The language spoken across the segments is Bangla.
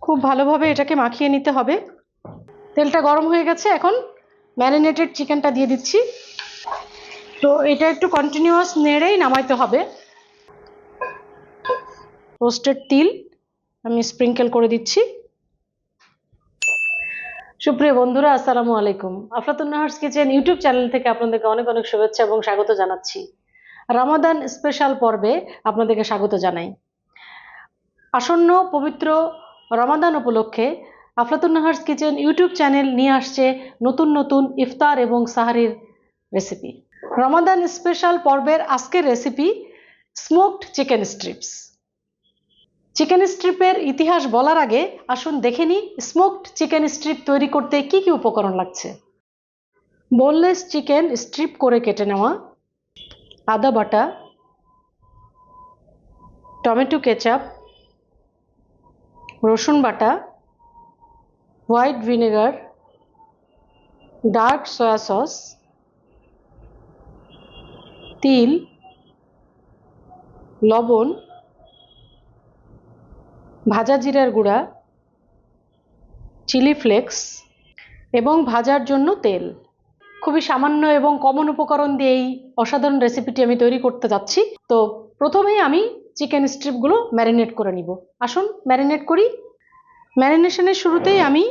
খুব ভালোভাবে এটাকে মাখিয়ে নিতে হবে। তেলটা গরম হয়ে গেছে, এখন ম্যারিনেটেড চিকেনটা দিয়ে দিচ্ছি। তো এটা একটু কন্টিনিউয়াস নেড়েই নামাইতে হবে। রোস্টেড তিল আমি স্প্রিঙ্কেল করে দিচ্ছি। সুপ্রিয় বন্ধুরা, আসসালামু আলাইকুম। আফলাতুন নাহারস কিচেন ইউটিউব চ্যানেল থেকে আপনাদেরকে অনেক অনেক শুভেচ্ছা এবং স্বাগত জানাচ্ছি। রমাদান স্পেশাল পর্বে আপনাদেরকে স্বাগত জানাই। আসন্ন পবিত্র রমাদান উপলক্ষে আফলাতুন নাহারস কিচেন ইউটিউব চ্যানেল নিয়ে আসছে নতুন নতুন ইফতার এবং সাহারির রেসিপি। রমাদান স্পেশাল পর্বের আজকের recipe smoked chicken strips. Chicken স্ট্রিপের ইতিহাস বলার আগে আসুন দেখে নিই স্মোকড চিকেন স্ট্রিপ তৈরি করতে কি কি উপকরণ লাগছে। বোনলেস চিকেন স্ট্রিপ করে কেটে নেওয়া, আদা বাটা, টমেটো কেচাপ, রসুন বাটা, white vinegar, dark soy sauce, তিল, লবণ, ভাজা জিরার গুঁড়া, চিলি ফ্লেক্স এবং ভাজার জন্য তেল। খুবই সামান্য এবং কমন উপকরণ দিয়ে এই অসাধারণ রেসিপিটি আমি তৈরি করতে যাচ্ছি। তো প্রথমেই আমি চিকেন স্ট্রিপগুলো ম্যারিনেট করে নিব। আসুন ম্যারিনেট করি। ম্যারিনেশনের শুরুতেই আমি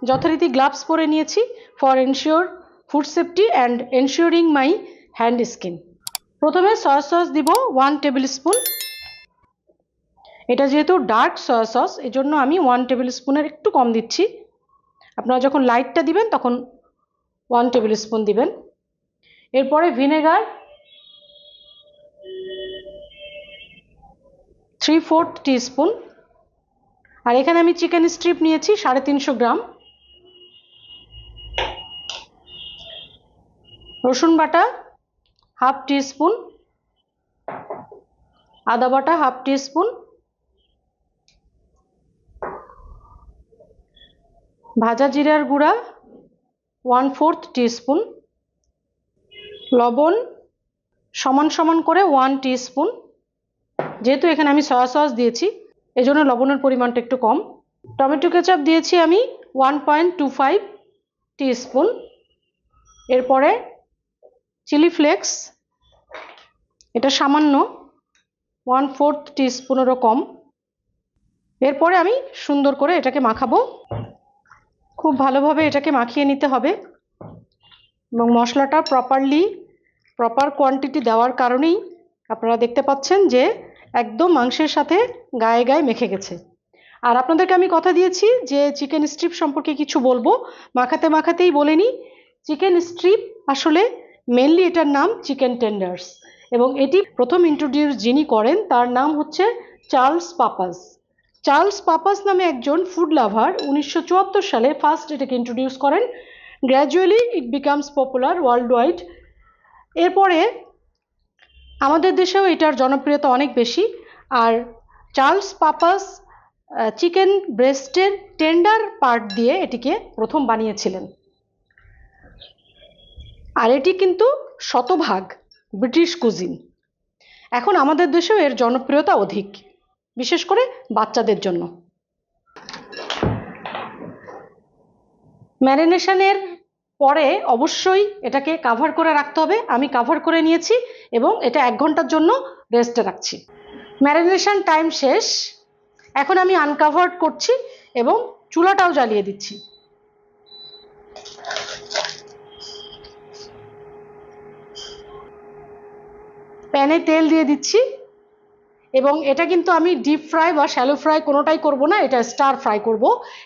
যথারীতি গ্লাভস পরে নিয়েছি for ensure food safety and ensuring my hand skin. প্রথমে সয়া সস দিব 1 টেবিল স্পুন। এটা যেহেতু ডার্ক সয়া সস এজন্য আমি 1 টেবিল স্পুনের একটু কম দিচ্ছি। আপনারা যখন লাইটটা দিবেন তখন 1 টেবিল স্পুন দিবেন। এরপরে ভিনেগার 3/4 টিস্পুন। আর এখানে আমি চিকেন স্ট্রিপ নিয়েছি 350 গ্রাম। রসুন বাটা 1/2 টিস্পুন, আদা বাটা 1/2 টিস্পুন, ভাজা জিরার গুঁড়া 1/4 টিস্পুন, লবণ সমান সমান করে 1 টিস্পুন। যেহেতু এখানে আমি সয়া সস দিয়েছি এজন্য লবণের পরিমাণটা একটু কম। টমেটো কেচাপ দিয়েছি আমি 1.25 টিস্পুন। এরপরে চিলি ফ্লেক্স, এটা সামান্য 1/4 টিস্পুনেরও কম। এরপরে আমি সুন্দর করে এটাকে মাখাবো। খুব ভালোভাবে এটাকে মাখিয়ে নিতে হবে এবং মশলাটা প্রপার কোয়ান্টিটি দেওয়ার কারণেই আপনারা দেখতে পাচ্ছেন যে একদম মাংসের সাথে গায়ে গায়ে মেখে গেছে। আর আপনাদেরকে আমি কথা দিয়েছি যে চিকেন স্ট্রিপ সম্পর্কে কিছু বলবো, মাখাতে মাখাতেই বলে নিই। চিকেন স্ট্রিপ আসলে মেনলি এটার নাম চিকেন টেন্ডার্স এবং এটি প্রথম ইন্ট্রোডিউস যিনি করেন তার নাম হচ্ছে চার্লস পাপাস। চার্লস পাপাস নামে একজন ফুড লাভার 1974 সালে ফার্স্ট এটাকে ইন্ট্রোডিউস করেন। Gradually it becomes popular world wide. এরপরে আমাদের দেশেও এটার জনপ্রিয়তা অনেক বেশি। আর চার্লস পাপাস চিকেন ব্রেস্টের টেন্ডার পার্ট দিয়ে এটিকে প্রথম বানিয়েছিলেন। আর এটি কিন্তু শতভাগ ব্রিটিশ কুজিন। এখন আমাদের দেশেও এর জনপ্রিয়তা অধিক, বিশেষ করে বাচ্চাদের জন্য। ম্যারিনেশনের পরে অবশ্যই এটাকে কাভার করে রাখতে হবে। আমি কাভার করে নিয়েছি এবং এটা 1 ঘন্টার জন্য রেস্টে রাখছি। ম্যারিনেশন টাইম শেষ। এখন আমি আনকাভার্ড করছি এবং চুলাটাও জ্বালিয়ে দিচ্ছি। প্যানে তেল দিয়ে দিচ্ছি এবং এটা কিন্তু আমি ডিপ ফ্রাই বা শ্যালো ফ্রাই কোনোটাই করব না, এটা স্টার ফ্রাই করব।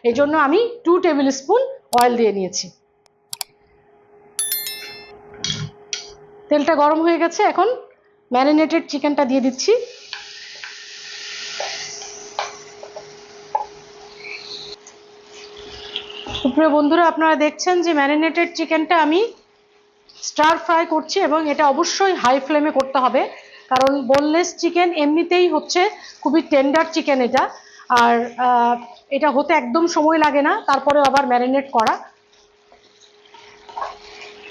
এই জন্য আমি 2 টেবিল স্পুন অয়েল দিয়ে নিয়েছি। তেলটা গরম হয়ে গেছে, এখন ম্যারিনেটেড চিকেনটা দিয়ে দিচ্ছি। সুপ্রিয় বন্ধুরা, আপনারা দেখছেন যে ম্যারিনেটেড চিকেনটা আমি স্টার ফ্রাই করছি এবং এটা অবশ্যই হাই ফ্লেমে করতে হবে, কারণ বোনলেস চিকেন এমনিতেই হচ্ছে খুবই টেন্ডার চিকেন এটা। আর এটা হতে একদম সময় লাগে না, তারপরে আবার ম্যারিনেট করা।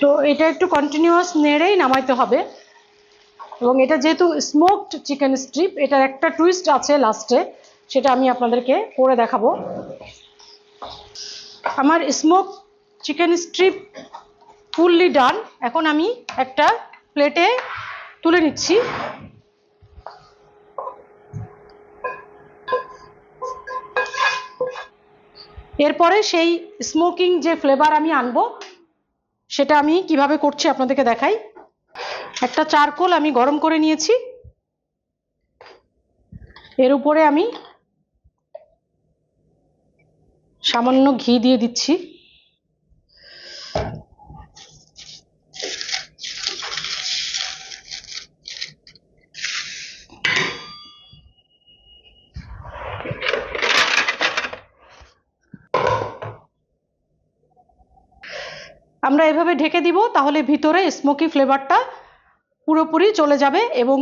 তো এটা একটু কন্টিনিউয়াস নেড়েই নামাইতে হবে। এবং এটা যেহেতু স্মোকড চিকেন স্ট্রিপ, এটার একটা টুইস্ট আছে লাস্টে, সেটা আমি আপনাদেরকে করে দেখাবো। আমার স্মোক চিকেন স্ট্রিপ ফুললি ডান। এখন আমি একটা প্লেটে তুলে নিচ্ছি। এরপরে সেই স্মোকিং যে ফ্লেভার আমি আনবো সেটা আমি কিভাবে করছি আপনাদেরকে দেখাই। একটা চারকোল আমি গরম করে নিয়েছি, এর উপরে আমি সামান্য ঘি দিয়ে দিচ্ছি। আমরা এভাবে ঢেকে দিব, তাহলে ভিতরে স্মোকি ফ্লেভারটা পুরোপুরি চলে যাবে এবং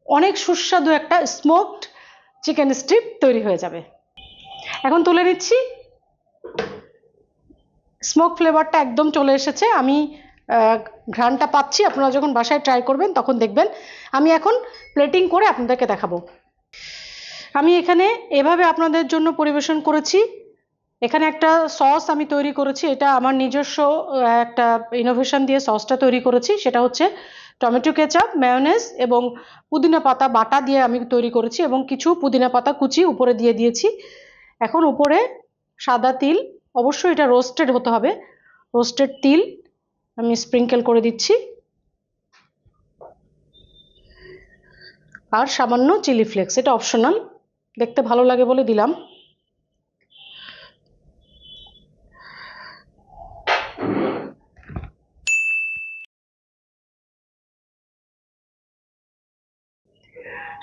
অনেক সুস্বাদু একটা স্মোকড চিকেন স্ট্রিপ তৈরি হয়ে যাবে। এখন তুলে নিচ্ছি। স্মোক ফ্লেভারটা একদম চলে এসেছে, আমি ঘ্রাণটা পাচ্ছি। আপনারা যখন বাসায় ট্রাই করবেন তখন দেখবেন। আমি এখন প্লেটিং করে আপনাদেরকে দেখাবো। আমি এখানে এভাবে আপনাদের জন্য পরিবেশন করেছি। এখানে একটা সস আমি তৈরি করেছি, এটা আমার নিজস্ব একটা ইনোভেশন দিয়ে সসটা তৈরি করেছি। সেটা হচ্ছে টমেটো কেচাপ, মেয়োনেজ এবং পুদিনা পাতা বাটা দিয়ে আমি তৈরি করেছি এবং কিছু পুদিনা পাতা কুচি উপরে দিয়ে দিয়েছি। এখন উপরে সাদা তিল, অবশ্যই এটা রোস্টেড হতে হবে, রোস্টেড তিল আমি স্প্রিঙ্কেল করে দিচ্ছি। আর সামান্য চিলি ফ্লেক্স, এটা অপশনাল, দেখতে ভালো লাগে বলে দিলাম।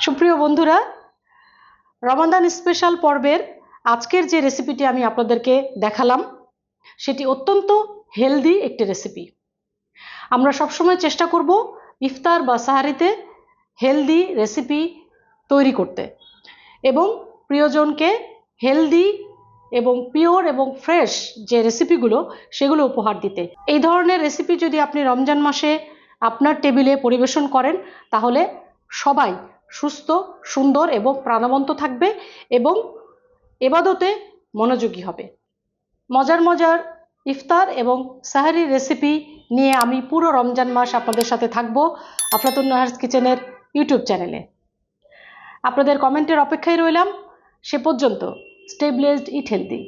সুপ্রিয় বন্ধুরা, রমাদান স্পেশাল পর্বের আজকের যে রেসিপিটি আমি আপনাদেরকে দেখালাম সেটি অত্যন্ত হেলদি একটি রেসিপি। আমরা সবসময় চেষ্টা করব ইফতার বা সাহারিতে হেলদি রেসিপি তৈরি করতে এবং প্রিয়জনকে হেলদি এবং পিওর এবং ফ্রেশ যে রেসিপিগুলো সেগুলো উপহার দিতে। এই ধরনের রেসিপি যদি আপনি রমজান মাসে আপনার টেবিলে পরিবেশন করেন তাহলে সবাই সুস্থ, সুন্দর এবং প্রাণবন্ত থাকবে এবং ইবাদতে মনোযোগী হবে। মজার মজার ইফতার এবং সাহারি রেসিপি নিয়ে আমি পুরো রমজান মাস আপনাদের সাথে থাকবো আফলাতুন নাহারস কিচেনের ইউটিউব চ্যানেলে। আপনাদের কমেন্টের অপেক্ষায় রইলাম। সে পর্যন্ত স্টে ব্লেসড, ইট হেলদি।